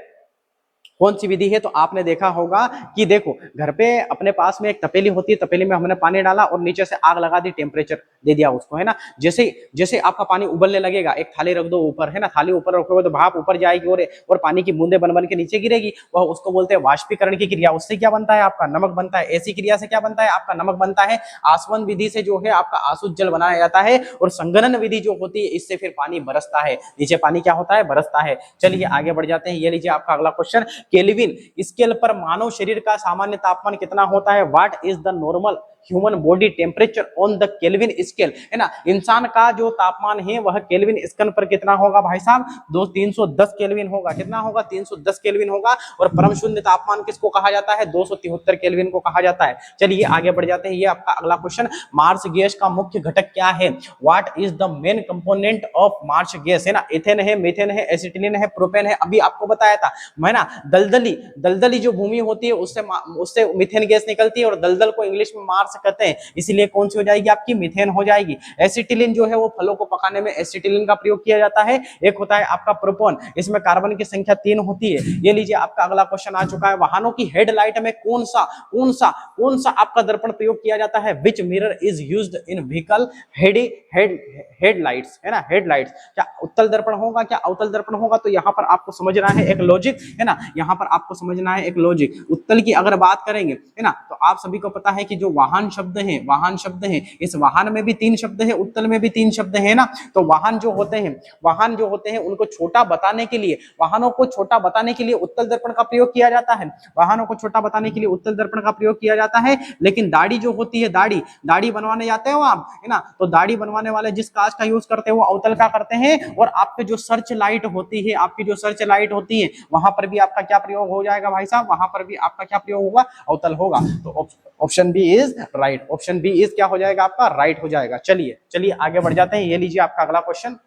कौन सी विधि है? तो आपने देखा होगा कि देखो घर पे अपने पास में एक तपेली होती है, तपेली में हमने पानी डाला और नीचे से आग लगा दी, टेम्परेचर दे दिया उसको, है ना। जैसे आपका पानी उबलने लगेगा, एक थाली रख दो ऊपर, है ना, थाली ऊपर रखोगे तो भाप ऊपर जाएगी और पानी की बूंदे बन बन के नीचे गिरेगी। वह उसको बोलते हैं वाष्पीकरण की क्रिया। उससे क्या बनता है? आपका नमक बनता है। ऐसी क्रिया से क्या बनता है? आपका नमक बनता है। आसवन विधि से जो है आपका आसुत जल बनाया जाता है, और संघनन विधि जो होती है इससे फिर पानी बरसता है, नीचे पानी क्या होता है? बरसता है। चलिए आगे बढ़ जाते हैं। ये लीजिए आपका अगला क्वेश्चन, केल्विन स्केल पर मानव शरीर का सामान्य तापमान कितना होता है? What is the normal human body temperature on the kelvin scale, है ना। इंसान का जो तापमान है वह केल्विन स्केल पर कितना होगा भाई साहब? 310 केल्विन होगा। कितना होगा? 310 केल्विन होगा। और परम शून्य तापमान किसको कहा जाता है? 273 केल्विन को कहा जाता है। चलिए आगे बढ़ जाते हैं। ये आपका अगला क्वेश्चन, मार्स गैस का मुख्य घटक क्या है? What is the main component of marsh gas, है ना। एथेन है, मीथेन है, एसिटिलीन है, प्रोपेन है। अभी आपको बताया था मैं ना, दलदली जो भूमि होती है उससे मीथेन गैस निकलती है, और दलदल को इंग्लिश में मार्स कहते हैं, इसलिए कौन सी हो जाएगी आपकी? मीथेन हो जाएगी। एसिटिलीन जो है वो फलों को पकाने में एसिटिलीन का प्रयोग किया जाता है। एक होता है आपका प्रोपॉन, इसमें कार्बन की संख्या 3 होती है। ये लीजिए आपका अगला क्वेश्चन आ चुका है, वाहनों की हेडलाइट में कौन सा आपका दर्पण प्रयोग किया जाता है? विच mirror is used in vehicle headlights, है ना, हेडलाइट्स। क्या उत्तल दर्पण होगा, क्या अवतल दर्पण होगा? तो यहाँ पर आपको समझना है एक लॉजिक, है ना, यहाँ पर आपको समझना है एक लॉजिक। उत्तल की अगर बात करेंगे, है ना, तो आप सभी को पता है कि जो वाहन वाहन शब्द है, वाहन शब्द है, इस वाहन में भी 3 शब्द है, उत्तल में भी 3 शब्द है ना। तो वाहन जो होते हैं, वाहन जो होते हैं उनको छोटा बताने के लिए, वाहनों को छोटा बताने के लिए उत्तल दर्पण का प्रयोग किया जाता है, वाहनों को छोटा बताने के लिए उत्तल दर्पण का प्रयोग किया जाता है। लेकिन दाढ़ी जो होती है, दाढ़ी दाढ़ी बनवाने जाते हो आप, है ना, तो दाढ़ी बनवाने वाले जिस कांच का यूज करते हैं वो अवतल का करते हैं। और आपके जो सर्च लाइट होती है, आपकी जो सर्च लाइट होती है, वहां पर भी आपका क्या प्रयोग हो जाएगा भाई साहब, वहां पर भी आपका क्या प्रयोग होगा, अवतल होगा। तो option B is right, option B is क्या हो जाएगा आपका, राइट हो जाएगा। चलिए चलिए आगे बढ़ जाते हैं। ये लीजिए आपका अगला क्वेश्चन,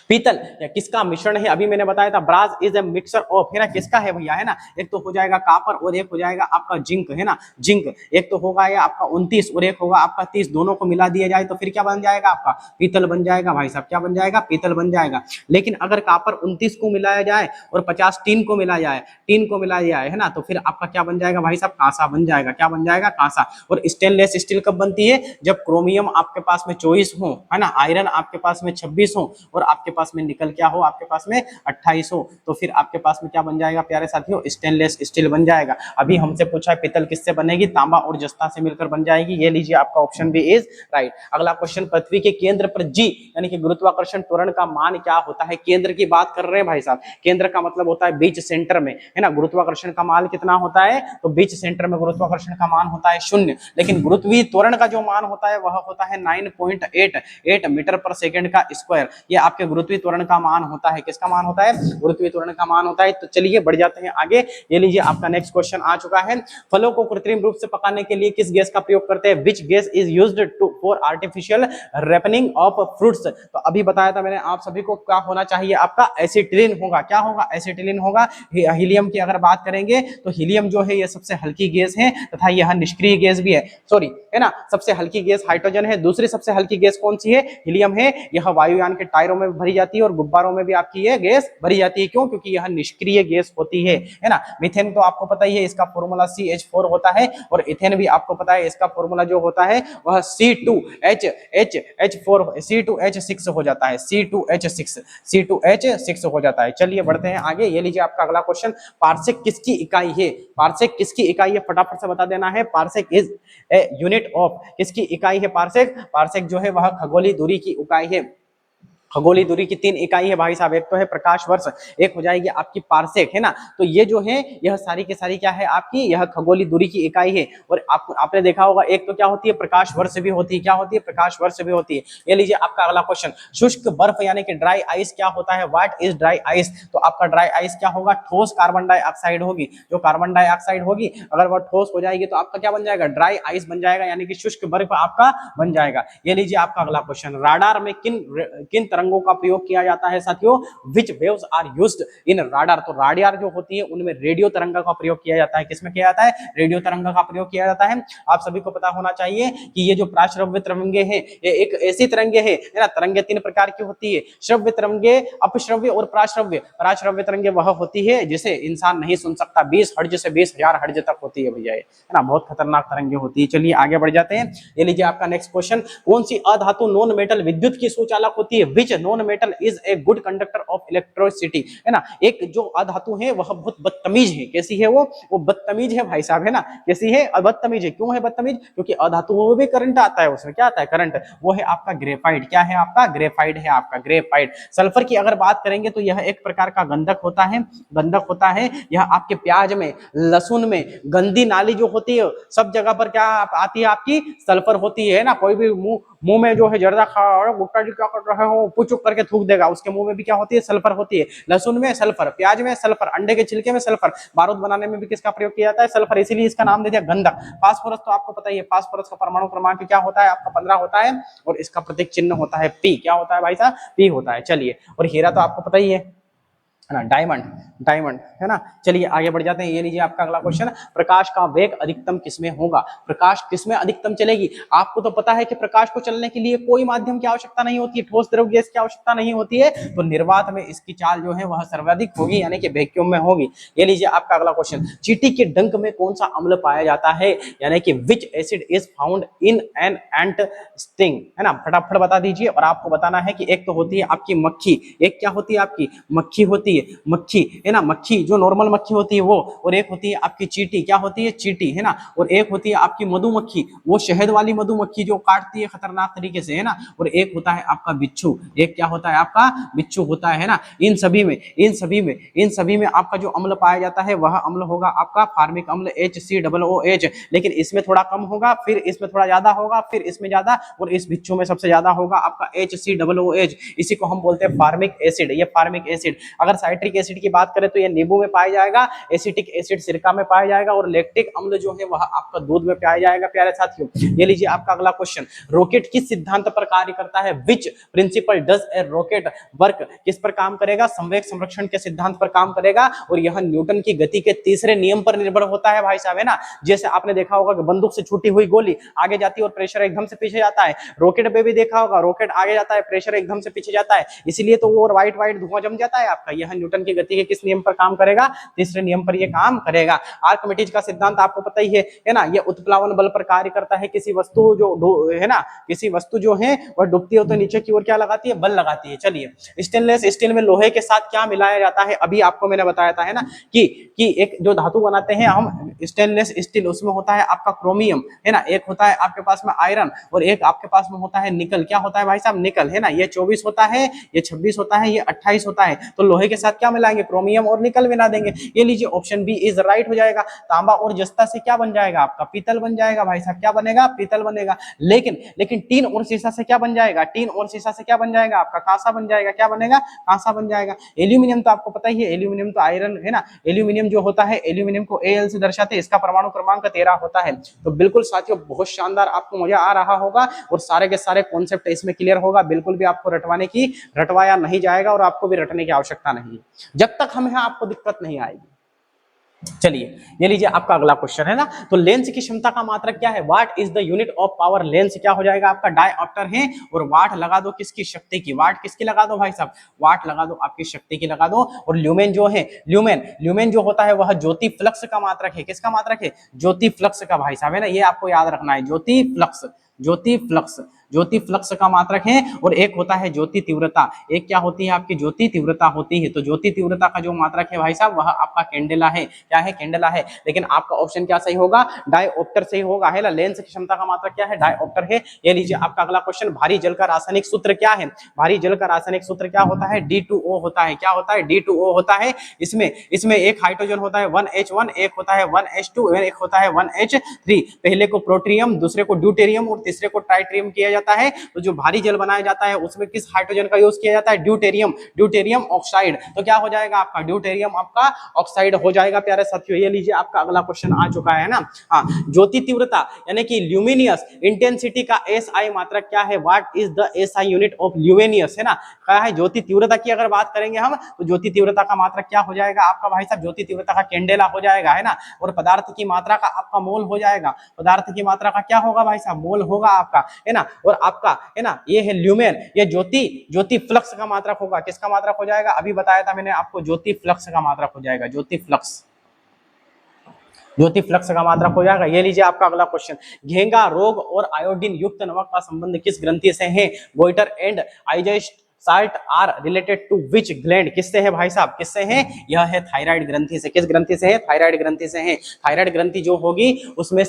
पीतल या किसका मिश्रण है, अभी मैंने बताया था brass is a mixture of, है ना, किसका है भैया, है ना, एक तो हो जाएगा कापर और एक हो जाएगा आपका जिंक, है ना, जिंक। एक तो होगा ये आपका 29 और एक होगा आपका 30, दोनों को मिला दिया जाए तो फिर क्या बन जाएगा आपका, पीतल बन जाएगा भाई साहब, क्या बन जाएगा, पीतल बन जाएगा। लेकिन अगर कापर 29 को मिलाया जाए और 50 टीन को मिलाया जाए, टीन को मिलाया जाए, है ना, तो फिर आपका क्या बन जाएगा भाई साहब, कांसा बन जाएगा, क्या बन जाएगा, कांसा। और स्टेनलेस स्टील कब बनती है, जब क्रोमियम आपके पास में 24 हो, है ना, आयरन आपके पास में 26 हो और आपके पास में निकल क्या हो, आपके पास में 28 हो, तो फिर आपके पास में क्या बन जाएगा प्यारे साथियों, स्टेनलेस स्टील बन जाएगा। अभी हमसे पूछा है पीतल किससे बनेगी, तांबा और जस्ता से मिलकर बन जाएगी। ये लीजिए आपका ऑप्शन बी इज राइट। अगला क्वेश्चन, पृथ्वी के केंद्र पर जी यानी कि गुरुत्वाकर्षण त्वरण का मान क्या होता है, केंद्र की बात कर रहे हैं भाई साहब, केंद्र का मतलब होता है बीच सेंटर में, है ना, गुरुत्वाकर्षण का मान कितना होता है, तो बीच सेंटर में गुरुत्वाकर्षण का मान होता है 0। लेकिन गुरुत्वीय त्वरण का जो मान होता है वह होता है 9.88 मीटर पर सेकंड का स्क्वायर। ये आपके गुरुत्वीय त्वरण का मान होता है, किसका मान होता है, गुरुत्वीय त्वरण का मान होता है। तो चलिए बढ़ जाते हैं आगे। ये लीजिए आपका नेक्स्ट क्वेश्चन आ चुका है, फलों को कृत्रिम रूप से पकाने के लिए किस गैस का प्रयोग करते हैं, which gas is used to for artificial ripening of fruits. तो अभी बताया था मैंने आप सभी को, क्या होना चाहिए आपका, एसिटिलीन होगा, क्या होगा, एसिटिलीन होगा। हीलियम की अगर बात करेंगे तो हीलियम जो है ये सबसे हल्की गैस है तथा यह निष्क्रिय गैस भी है, सॉरी, है ना, सबसे हल्की गैस हाइड्रोजन है, दूसरी सबसे हल्की गैस कौन सी है, हीलियम है। यह वायुयान के टायरों में भरी जाती है और गुब्बारों में भी आपकी ये गैस भरी जाती है, क्यों, क्योंकि यह निष्क्रिय गैस होती है ना। मीथेन तो आपको पता ही है, इसका फॉर्मूला CH4 होता है, और इथेन भी आपको पता है, इसका फॉर्मूला जो होता है वह C2H6 हो जाता है, C2H6 हो जाता है। चलिए बढ़ते हैं आगे। ये लीजिए आपका अगला क्वेश्चन, पार्सेक किसकी इकाई है, पार्सेक किसकी इकाई है, फटाफट से बता देना है। Parsec is a unit of, किसकी इकाई है पार्सेक, पार्सेक जो है वह खगोलीय दूरी की इकाई है। खगोलीय दूरी की 3 इकाई है भाई साहब, एक तो है प्रकाश वर्ष, एक हो जाएगी आपकी पार्सेक, है ना। तो ये जो है यह सारी की सारी क्या है आपकी, यह खगोलीय दूरी की इकाई है। और आपने देखा होगा एक तो क्या होती है, प्रकाश वर्ष भी होती है, क्या होती है, प्रकाश वर्ष भी होती है। ये लीजिए आपका अगला क्वेश्चन, शुष्क बर्फ यानी कि ड्राई आइस क्या होता है, व्हाट इज ड्राई आइस। तो आपका ड्राई आइस क्या होगा, ठोस कार्बन डाइऑक्साइड होगी, जो कार्बन डाइऑक्साइड होगी अगर वह ठोस हो जाएगी तो आपका क्या बन जाएगा, ड्राई आइस बन जाएगा, यानी कि शुष्क बर्फ आपका बन जाएगा। ये लीजिए आपका अगला क्वेश्चन, राडार में किन किन तरंगों का प्रयोग किया जाता है साथियों, which waves are used in radar. तो राडार जो होती है उनमें रेडियो तरंग का प्रयोग किया जाता है, किसमें किया जाता है, रेडियो तरंग का प्रयोग किया जाता है। आप सभी को पता होना चाहिए कि ये जो प्राश्रव्य तरंगे हैं ये एक ऐसी तरंगे है ना, तरंगे 3 प्रकार की होती है, श्रव्य तरंगे, अपश्रव्य और प्राश्रव्य। प्राश्रव्य तरंगे वह होती है जिसे इंसान नहीं सुन सकता, 20 हर्ट्ज से 20,000 हर्ट्ज तक होती है भैया, है ना, बहुत खतरनाक तरंगे होती है। चलिए आगे बढ़ जाते हैं। ये लीजिए आपका नेक्स्ट क्वेश्चन, कौन सी अधातु नॉन मेटल विद्युत की सुचालक होती है, which non metal is a good conductor of electricity, है ना। एक जो अधातु है वह बहुत बदतमीज है, कैसी है वो बदतमीज है भाई साहब, है ना, कैसी है, बदतमीज है। क्यों है बदतमीज, क्योंकि अधातु वो भी करंट आता है, उसमें क्या आता है, करंट, वो है आपका ग्रेफाइट, क्या है आपका, ग्रेफाइट है आपका, ग्रेफाइट। सल्फर की अगर बात करेंगे तो यह एक प्रकार का गंधक होता है, गंधक होता है। यह आपके प्याज में, लहसुन में, गंदी नाली जो होती है सब जगह पर क्या आती है आपकी, सल्फर होती है ना। कोई भी मुंह में जो है जर्दा खा और गुट्टा जी क्या कर रहे हो, पुचुक करके थूक देगा, उसके मुंह में भी क्या होती है, सल्फर होती है। लहसुन में सल्फर, प्याज में सल्फर, अंडे के छिलके में सल्फर, बारूद बनाने में भी किसका प्रयोग किया जाता है, सल्फर, इसीलिए इसका नाम दे दिया गंधक। फास्फोरस तो आपको पता ही है, फास्फोरस का परमाणु क्रमांक क्या होता है आपका, 15 होता है, और इसका प्रतीक चिन्ह होता है P, क्या होता है भाई साहब, P होता है। चलिए, और हीरा तो आपको पता ही है ना, डायमंड, डायमंड, है ना। चलिए आगे बढ़ जाते हैं। ये लीजिए आपका अगला क्वेश्चन, प्रकाश का वेग अधिकतम किसमें होगा, प्रकाश किसमें अधिकतम चलेगी। आपको तो पता है कि प्रकाश को चलने के लिए कोई माध्यम की आवश्यकता नहीं होती है, ठोस द्रव गैस की आवश्यकता नहीं होती है, तो निर्वात में इसकी चाल जो है वह सर्वाधिक होगी, यानी कि वैक्यूम में होगी। ये लीजिए आपका अगला क्वेश्चन, चींटी के डंक में कौन सा अम्ल पाया जाता है, यानी कि विच acid is found in an ant sting, है ना, फटाफट बता दीजिए। और आपको बताना है कि एक तो होती है आपकी मक्खी, एक क्या होती है आपकी मक्खी होती होती है मक्खी, है ना, मक्खी जो नॉर्मल मक्खी होती है वो, और एक होती है आपकी चींटी, क्या होती है, चींटी, है ना, और एक होती है आपकी मधुमक्खी, वो शहद वाली मधुमक्खी जो काटती है खतरनाक तरीके से, है ना, और एक होता है आपका बिच्छू, एक क्या होता है आपका बिच्छू होता है ना। इन सभी में आपका जो अम्ल पाया जाता है वह अम्ल होगा आपका फार्मिक अम्ल HCOOH, लेकिन इसमें थोड़ा कम होगा, फिर इसमें थोड़ा ज्यादा होगा, फिर इसमें ज्यादा, और इस बिच्छू में सबसे ज्यादा होगा आपका HCOOH। इसी को हम बोलते हैं फार्मिक एसिड। ये फार्मिक एसिड, अगर साइट्रिक एसिड की बात करें तो ये नींबू में पाया जाएगा, एसिटिक एसिड सिरका में पाया जाएगा, और लैक्टिक अम्ल जो है वह आपका दूध में पाया जाएगा। प्यारे साथियों, ये लीजिए आपका अगला क्वेश्चन, रॉकेट किस सिद्धांत पर कार्य करता है? Which principle does a rocket work? किस पर काम करेगा? संवेग संरक्षण के सिद्धांत पर काम करेगा, और यह न्यूटन की गति के तीसरे नियम पर निर्भर होता है भाई साहब, है ना। जैसे आपने देखा होगा कि बंदूक से छूटी हुई गोली आगे जाती है और प्रेशर एकदम से पीछे जाता है, रॉकेट पे भी देखा होगा, रॉकेट आगे जाता है, प्रेशर एकदम से पीछे जाता है, इसलिए तो वो व्हाइट व्हाइट धुआं जम जाता है आपका। यह न्यूटन की गति के किस नियम पर काम करेगा? तीसरे नियम पर यह काम करेगा। आर्किमिडीज का सिद्धांत आपको पता ही है ना, यह उत्प्लावन बल पर कार्य करता है। किसी वस्तु जो है ना, किसी वस्तु जो है वह डूबती है तो नीचे की ओर क्या लगाती है? बल लगाती है। चलिए, स्टेनलेस स्टील में लोहे के साथ क्या मिलाया जाता है? अभी आपको मैंने बताया था, है ना, कि एक जो धातु बनाते हैं हम स्टेनलेस स्टील, उसमें होता है आपका क्रोमियम, है ना, एक होता है आपके पास में आयरन, और एक आपके पास में होता है निकल। क्या होता है भाई साहब? निकल, है ना। ये 24 होता है, ये 26 होता है, ये 28 होता है। तो लोहे के साथ क्या मिलाएंगे? क्रोमियम और निकल मिला देंगे। ये लीजिए ऑप्शन बी इज राइट हो जाएगा। तांबा और जस्ता से क्या बन जाएगा आपका? पीतल बन जाएगा भाई साहब। क्या बनेगा? पीतल बनेगा। लेकिन टीन और शीशा से क्या बन जाएगा? टीन और शीशा से क्या बन जाएगा आपका? कांसा बन जाएगा। क्या बनेगा? कांसा बन जाएगा। एल्यूमिनियम तो आपको पता ही है, एल्यूमिनियम तो आयरन, है ना। एल्यूमिनियम जो होता है, एल्यूमिनियम को Al से दर्शाते हैं, इसका परमाणु क्रमांक 13 होता है। तो बिल्कुल साथियों, बहुत शानदार, आपको मजा आ रहा होगा और सारे के सारे कॉन्सेप्ट इसमें क्लियर होगा। बिल्कुल भी आपको रटवाया नहीं जाएगा और आपको भी रटने की आवश्यकता नहीं, जब तक हम हैं आपको दिक्कत नहीं आएगी। चलिए, ये लीजिए आपका अगला क्वेश्चन, है ना। तो लेंस की क्षमता का मात्रक क्या है? What is the unit of power? Lens क्या हो जाएगा आपका? डायऑप्टर है। और वाट लगा दो किसकी? शक्ति की। वाट किसकी लगा दो भाई साहब? वाट लगा दो आपकी शक्ति की लगा दो। और ल्यूमेन जो है, ल्यूमेन जो होता है वह ज्योति फ्लक्स का मात्रक है। किसका मात्रक है? ज्योति फ्लक्स का भाई साहब, है ना। ये आपको याद रखना है, ज्योति फ्लक्स का मात्रक है। और एक होता है ज्योति तीव्रता। एक क्या होती है आपकी? ज्योति तीव्रता होती है। तो ज्योति तीव्रता का जो मात्रक है भाई साहब, वह आपका कैंडेला है। क्या है? कैंडेला है। लेकिन आपका ऑप्शन क्या सही होगा? डायऑप्टर सही होगा, है ना। लेंस की क्षमता का मात्रक क्या है? डायऑप्टर है। ये लीजिए आपका अगला क्वेश्चन, भारी जल का रासायनिक सूत्र क्या है? भारी जल का रासायनिक सूत्र क्या होता है? D2O होता है। क्या होता है? D2O होता है। इसमें एक हाइड्रोजन होता है 1H1, एक होता है 1H2, एक होता है 1H3। पहले को प्रोट्रियम, दूसरे को ड्यूटेरियम और तीसरे को ट्राइटेरियम किया जाता है। तो जो भारी जल बनाया जाता है उसमें किस हाइड्रोजन का यूज किया जाता है? Deuterium oxide. तो क्या हो जाएगा आपका? ड्यूटेरियम आपका ऑक्साइड हो जाएगा। प्यारे साथियों, ये लीजिए आपका अगला क्वेश्चन आ चुका है ना। हाँ, ज्योति तीव्रता यानी कि ल्यूमिनियस इंटेंसिटी का SI मात्रक क्या है? What is the SI unit of luminous, है ना। क्या है? ज्योति तीव्रता की अगर बात करेंगे हम, तो ज्योति तीव्रता का मात्रक क्या हो जाएगा आपका भाई साहब? ज्योति तीव्रता का कैंडेला हो जाएगा, है ना। और पदार्थ की मात्रा का आपका मोल हो जाएगा। पदार्थ की मात्रा का क्या होगा भाई साहब? मोल होगा आपका, है ना। और आपका, है ना, ये है ल्यूमेन, ये ज्योति फ्लक्स का मात्रक होगा। किसका मात्रक हो जाएगा? अभी बताया था मैंने आपको, ज्योति फ्लक्स का मात्रक हो जाएगा। ज्योति फ्लक्स का मात्रक हो जाएगा। ये लीजिए आपका अगला क्वेश्चन, घेंगा रोग और आयोडीन युक्त नमक का संबंध किस ग्रंथि से है? Goitre and iodised salt are related to which gland? किससे है भाई साहब? किससे है? यह है थायराइड ग्रंथि से। किस ग्रंथि से है? थायराइड ग्रंथि से है। थायराइड ग्रंथि जो होगी उसमें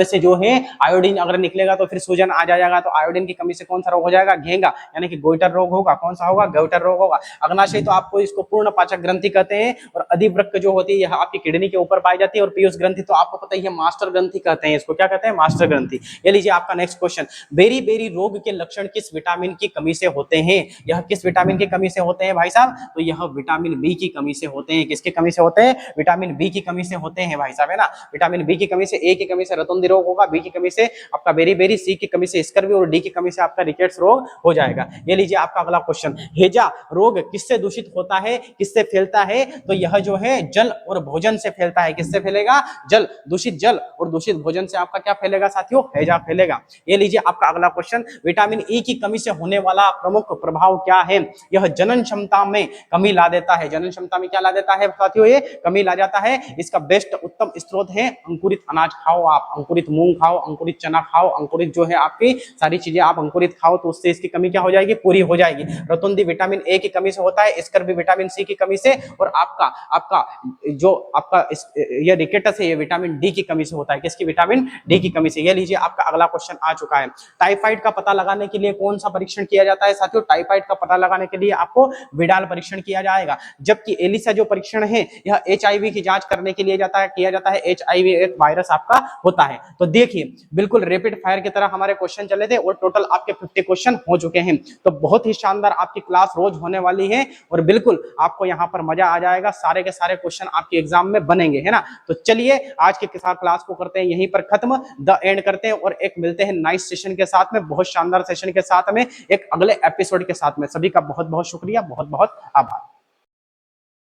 से जो है आयोडीन अगर निकलेगा तो फिर सूजन आ जाएगा। तो आयोडीन की कमी से कौन सा रोग हो जाएगा? घेंगा यानी कि गोइटर रोग होगा। कौन सा होगा? गोइटर रोग होगा। अग्नाशय तो आपको इसको पूर्ण पाचक ग्रंथि कहते हैं। और अधिवृक्क जो होती है यह आपकी किडनी के ऊपर पाई जाती है। और पीयूष ग्रंथि तो आपको पता ही है, मास्टर ग्रंथि कहते हैं इसको। क्या कहते हैं? मास्टर ग्रंथि। ये लीजिए आपका नेक्स्ट क्वेश्चन, बेरी बेरी रोग के लक्षण किस विटामिन की कमी से होते हैं? यह किस विटामिन की कमी से होते हैं भाई साहब? तो यह विटामिन बी की कमी से होते हैं। किसकी कमी से होते हैं? विटामिन बी की कमी से होते हैं भाई साहब, है ना। विटामिन बी की कमी से, ए की कमी से रतुंधी रोग होगा, बी की कमी से आपका बेरी, सी की कमी से स्कर्वी और डी की कमी से आपका रिकेट्स रोग हो जाएगा। ये लीजिए आपका अगला क्वेश्चन, हेजा रोग किससे दूषित होता है? किससे फैलता है? तो यह जो है जल और भोजन से फैलता है। किससे फैलेगा? दूषित जल और दूषित भोजन से आपका क्या फैलेगा साथियों? हैजा फैलेगा। ये लीजिए आपका अगला क्वेश्चन, विटामिन ई की कमी से होने वाला प्रमुख प्रभाव प्रभाव क्या है, यह जनन क्षमता में कमी ला देता है। जनन क्षमता में क्या ला देता है साथियों, ये कमी ला जाता है। इसका बेस्ट उत्तम स्रोत है अंकुरित अनाज खाओ, आप अंकुरित मूंग खाओ, अंकुरित चना खाओ, अंकुरित जो है आपकी सारी चीजें आप अंकुरित खाओ, तो उससे इसकी कमी क्या हो जाएगी, पूरी हो जाएगी। रतुंदी विटामिन ए की कमी से होता है, स्कर भी विटामिन सी की कमी से, और आपका आपका जो आपका ये रिकेटस है ये विटामिन डी की कमी से होता है। किसकी, विटामिन डी की कमी से। ये लीजिए आपका अगला क्वेश्चन आ चुका है। टाइफाइड का पता लगाने के लिए कौन सा परीक्षण किया जाता है साथियों, टाइफाइड का पता लगाने के लिए आपको विडाल परीक्षण किया जाएगा। जबकि एलिसा जो परीक्षण है यह एचआईवी की जांच करने के लिए किया जाता है। एचआईवी एक वायरस आपका होता है। तो देखिए बिल्कुल रैपिड फायर की तरह हमारे क्वेश्चन चले थे और टोटल आपके 50 क्वेश्चन हो चुके हैं। तो बहुत ही शानदार आपकी क्लास रोज होने वाली है और बिल्कुल आपको यहाँ पर मजा आ जाएगा। सारे के सारे क्वेश्चन आपके एग्जाम में बनेंगे, है ना। तो चलिए आज के क्लास को करते हैं यहीं पर खत्म, द एंड करते हैं और एक मिलते हैं नाइस सेशन के साथ में, बहुत शानदार सेशन के साथ में, एक अगले एपिसोड के साथ में। सभी का बहुत बहुत शुक्रिया, बहुत बहुत आभार।